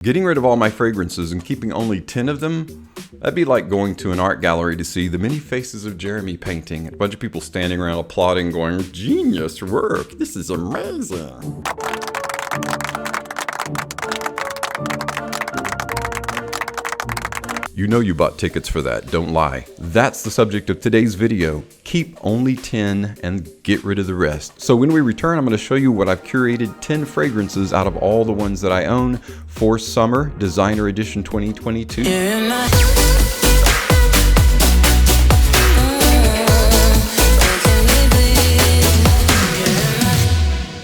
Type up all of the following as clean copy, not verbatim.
Getting rid of all my fragrances and keeping only 10 of them, that'd be like going to an art gallery to see the many faces of Jeremy painting. A bunch of people standing around applauding, going, "Genius work, this is amazing." You know you bought tickets for that, don't lie. That's the subject of today's video. Keep only 10 and get rid of the rest. So when we return, I'm going to show you what I've curated 10 fragrances out of all the ones that I own for summer, Designer Edition 2022.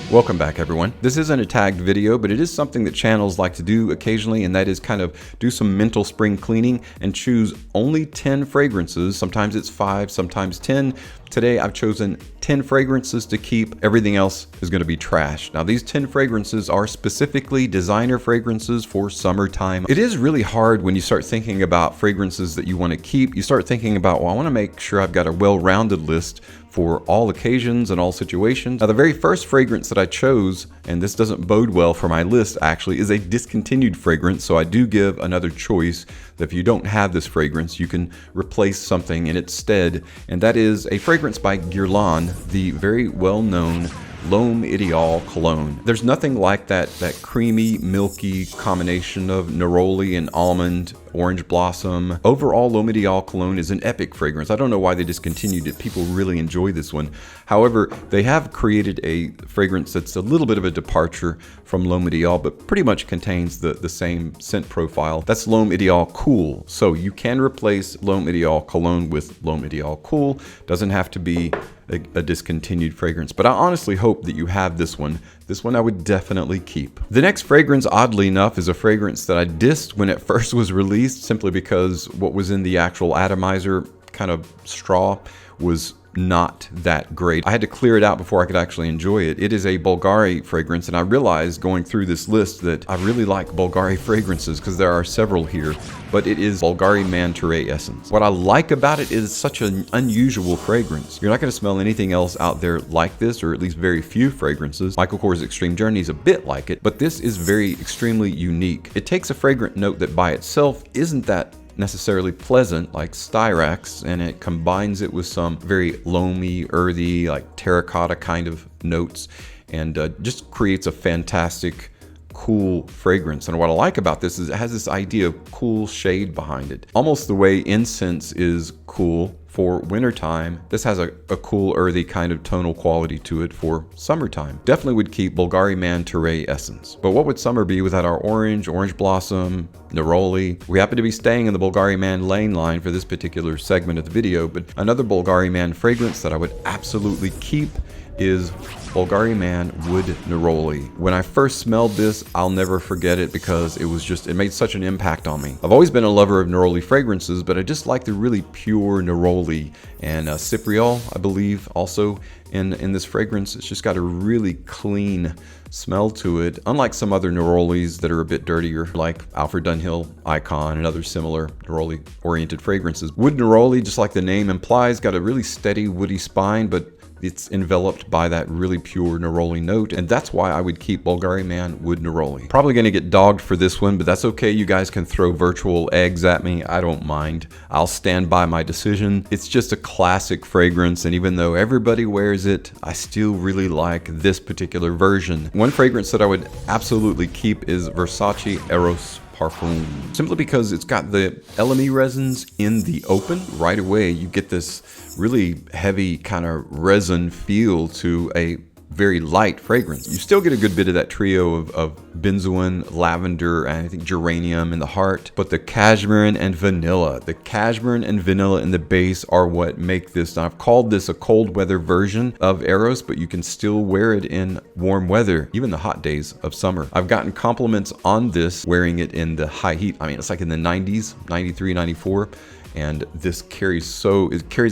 Welcome back, everyone. This isn't a tagged video, but it is something that channels like to do occasionally, and that is kind of do some mental spring cleaning and choose only 10 fragrances. Sometimes it's 5, sometimes 10. Today I've chosen 10 fragrances to keep. Everything else is going to be trash. Now these 10 fragrances are specifically designer fragrances for summertime. It is really hard when you start thinking about fragrances that you want to keep. You start thinking about, well, I want to make sure I've got a well-rounded list for all occasions and all situations. Now the very first fragrance that I chose, and this doesn't bode well for my list actually, is a discontinued fragrance. So I do give another choice that if you don't have this fragrance, you can replace something in its stead. And that is a fragrance by Guerlain, the very well-known L'Homme Ideal cologne. There's nothing like that creamy, milky combination of neroli and almond, orange blossom. Overall, L'Homme Ideal cologne is an epic fragrance. I don't know why they discontinued it. People really enjoy this one. However, they have created a fragrance that's a little bit of a departure from L'Homme Ideal, but pretty much contains the same scent profile. That's L'Homme Ideal Cool. So you can replace L'Homme Ideal cologne with L'Homme Ideal Cool. Doesn't have to be a discontinued fragrance, but I honestly hope that you have this one. This one I would definitely keep. The next fragrance, oddly enough, is a fragrance that I dissed when it first was released, simply because what was in the actual atomizer kind of straw was not that great. I had to clear it out before I could actually enjoy it. It is a Bulgari fragrance, and I realized going through this list that I really like Bulgari fragrances because there are several here, but it is Bulgari Man Touré Essence. What I like about it is such an unusual fragrance. You're not going to smell anything else out there like this, or at least very few fragrances. Michael Kors Extreme Journey is a bit like it, but this is very extremely unique. It takes a fragrant note that by itself isn't that necessarily pleasant, like Styrax, and it combines it with some very loamy, earthy, like terracotta kind of notes, and just creates a fantastic, cool fragrance. And what I like about this is it has this idea of cool shade behind it. Almost the way incense is cool for wintertime, this has a cool, earthy kind of tonal quality to it for summertime. Definitely would keep Bulgari Man Touré Essence. But what would summer be without our orange blossom, neroli? We happen to be staying in the Bulgari Man Lane line for this particular segment of the video, but another Bulgari Man fragrance that I would absolutely keep is Bulgari Man Wood Neroli. When I first smelled this, I'll never forget it because it made such an impact on me. I've always been a lover of neroli fragrances, but I just like the really pure neroli, and Cypriol, I believe, also in this fragrance. It's just got a really clean smell to it, unlike some other nerolis that are a bit dirtier, like Alfred Dunhill Icon and other similar neroli oriented fragrances. Wood Neroli, just like the name implies, got a really steady woody spine, but it's enveloped by that really pure neroli note, and that's why I would keep Bulgari Man Wood Neroli. Probably going to get dogged for this one, but that's okay. You guys can throw virtual eggs at me. I don't mind. I'll stand by my decision. It's just a classic fragrance, and even though everybody wears it, I still really like this particular version. One fragrance that I would absolutely keep is Versace Eros Parfum, simply because it's got the LME resins in the open. Right away you get this really heavy kind of resin feel to a very light fragrance. You still get a good bit of that trio of benzoin, lavender, and I think geranium in the heart, but the cashmere and vanilla. The cashmere and vanilla in the base are what make this. Now, I've called this a cold weather version of Eros, but you can still wear it in warm weather, even the hot days of summer. I've gotten compliments on this wearing it in the high heat. I mean, it's like in the 90s, 93, 94. And this carries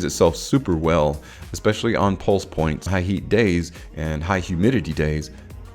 itself super well, especially on pulse points, high heat days and high humidity days.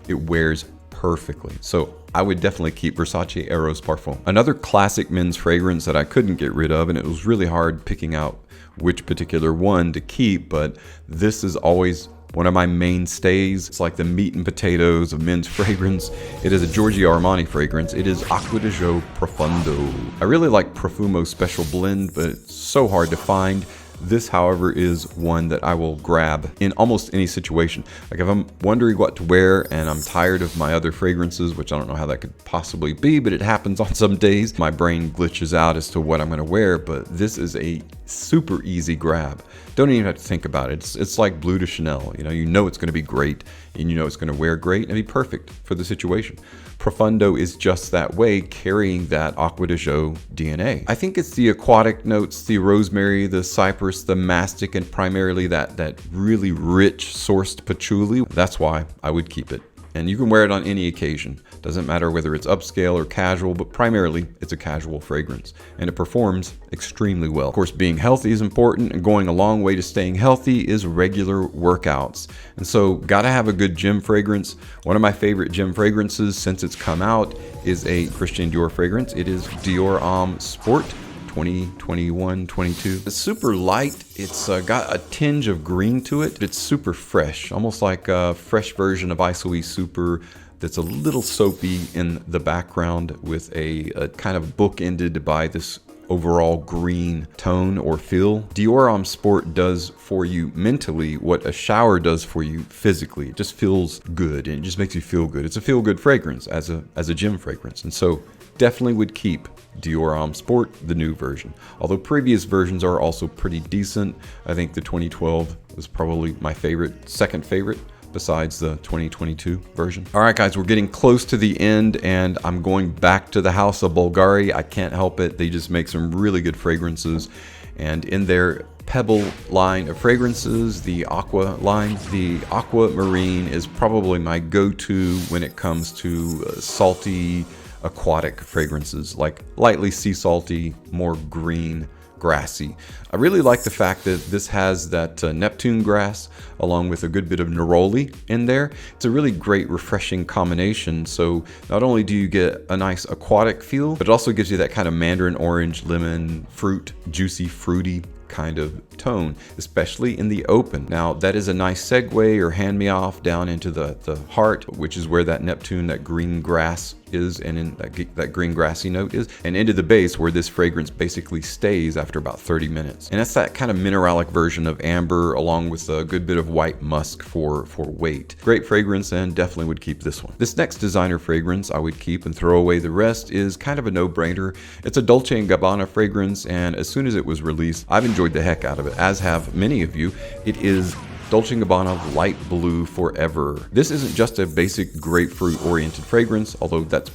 It wears perfectly. So I would definitely keep Versace Eros Parfum. Another classic men's fragrance that I couldn't get rid of, and it was really hard picking out which particular one to keep, but this has always one of my mainstays. It's like the meat and potatoes of men's fragrance. It is a Giorgio Armani fragrance. It is Acqua di Gio Profondo. I really like Profumo Special Blend, but it's so hard to find. This, however, is one that I will grab in almost any situation. Like if I'm wondering what to wear and I'm tired of my other fragrances, which I don't know how that could possibly be, but it happens on some days. My brain glitches out as to what I'm gonna wear, but this is a super easy grab. Don't even have to think about it. It's like Bleu de Chanel. You know it's gonna be great, and you know it's gonna wear great and be perfect for the situation. Profondo is just that way, carrying that Acqua di Gio DNA. I think it's the aquatic notes, the rosemary, the cypress, the mastic, and primarily that really rich sourced patchouli. That's why I would keep it. And you can wear it on any occasion. Doesn't matter whether it's upscale or casual, but primarily it's a casual fragrance. And it performs extremely well. Of course, being healthy is important, and going a long way to staying healthy is regular workouts. And so, gotta have a good gym fragrance. One of my favorite gym fragrances since it's come out is a Christian Dior fragrance. It is Dior Homme Sport 2021-22. It's super light. It's got a tinge of green to it. It's super fresh, almost like a fresh version of Isoe Super that's a little soapy in the background with a kind of bookended by this overall green tone or feel. Dior Homme Sport does for you mentally what a shower does for you physically. It just feels good and it just makes you feel good. It's a feel-good fragrance as a gym fragrance. And so definitely would keep Dior Homme Sport, the new version. Although previous versions are also pretty decent. I think the 2012 was probably my second favorite, besides the 2022 version. All right, guys, we're getting close to the end, and I'm going back to the house of Bulgari. I can't help it. They just make some really good fragrances. And in their Pebble line of fragrances, the Aqua line, the Aqua Marine is probably my go-to when it comes to salty, aquatic fragrances, like lightly sea salty, more green, grassy. I really like the fact that this has that Neptune grass along with a good bit of neroli in there. It's a really great refreshing combination. So not only do you get a nice aquatic feel, but it also gives you that kind of mandarin orange, lemon, fruit, juicy, fruity kind of tone, especially in the open. Now that is a nice segue or hand me off down into the heart, which is where that Neptune, that green grass is, and in that green grassy note is, and into the base where this fragrance basically stays after about 30 minutes. And that's that kind of mineralic version of amber along with a good bit of white musk for weight. Great fragrance, and definitely would keep this one. This next designer fragrance I would keep and throw away the rest is kind of a no-brainer. It's a Dolce & Gabbana fragrance, and as soon as it was released, I've enjoyed the heck out of it, as have many of you. It is Dolce & Gabbana Light Blue Forever. This isn't just a basic grapefruit oriented fragrance, although that's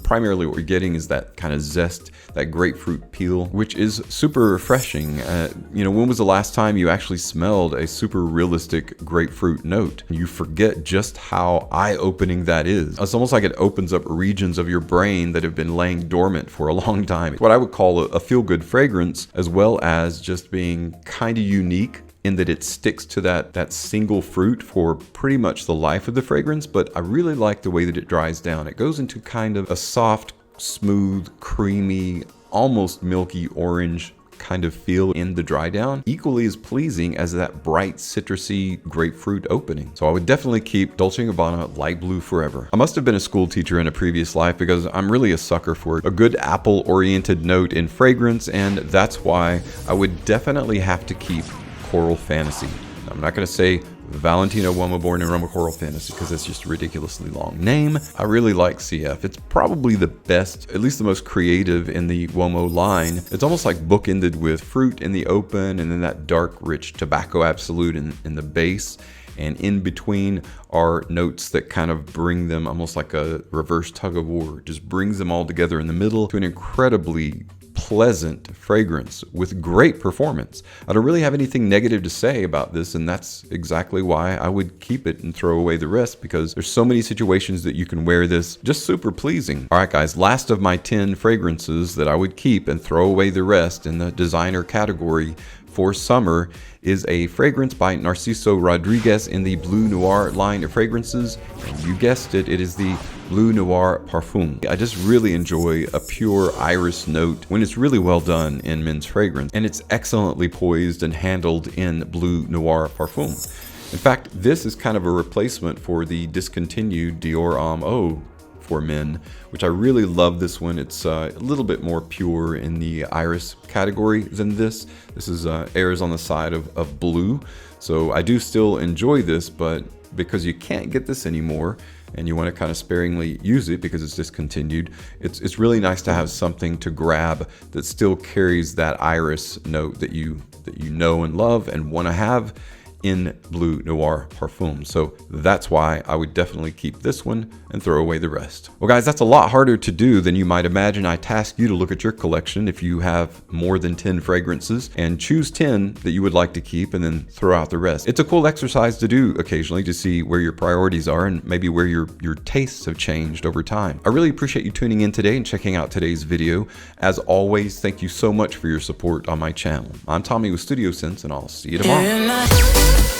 primarily what we're getting is that kind of zest, that grapefruit peel, which is super refreshing. When was the last time you actually smelled a super realistic grapefruit note? You forget just how eye-opening that is. It's almost like it opens up regions of your brain that have been laying dormant for a long time. What I would call a feel-good fragrance, as well as just being kind of unique in that it sticks to that single fruit for pretty much the life of the fragrance, but I really like the way that it dries down. It goes into kind of a soft, smooth, creamy, almost milky orange kind of feel in the dry down, equally as pleasing as that bright citrusy grapefruit opening. So I would definitely keep Dolce & Gabbana Light Blue Forever. I must have been a school teacher in a previous life because I'm really a sucker for a good apple oriented note in fragrance, and that's why I would definitely have to keep Coral Fantasy. I'm not going to say Valentino Uomo Born in Roma Coral Fantasy because that's just a ridiculously long name. I really like CF. It's probably the best, at least the most creative in the Uomo line. It's almost like bookended with fruit in the open and then that dark, rich tobacco absolute in the base. And in between are notes that kind of bring them almost like a reverse tug of war. It just brings them all together in the middle to an incredibly pleasant fragrance with great performance. I don't really have anything negative to say about this, and that's exactly why I would keep it and throw away the rest, because there's so many situations that you can wear this just super pleasing. All right, guys, last of my 10 fragrances that I would keep and throw away the rest in the designer category for summer is a fragrance by Narciso Rodriguez in the Bleu Noir line of fragrances. And you guessed it, it is the Bleu Noir Parfum. I just really enjoy a pure iris note when it's really well done in men's fragrance, and it's excellently poised and handled in Bleu Noir Parfum. In fact, this is kind of a replacement for the discontinued Dior Homme Eau for men, which I really love this one. It's a little bit more pure in the iris category than this. This is airs on the side of blue. So I do still enjoy this, but because you can't get this anymore and you want to kind of sparingly use it because it's discontinued, it's really nice to have something to grab that still carries that iris note that you know and love and want to have in Bleu Noir Parfum. So that's why I would definitely keep this one and throw away the rest. Well guys, that's a lot harder to do than you might imagine. I task you to look at your collection if you have more than 10 fragrances and choose 10 that you would like to keep and then throw out the rest. It's a cool exercise to do occasionally to see where your priorities are and maybe where your tastes have changed over time. I really appreciate you tuning in today and checking out today's video. As always, thank you so much for your support on my channel. I'm Tommy with Studio Sense, and I'll see you tomorrow.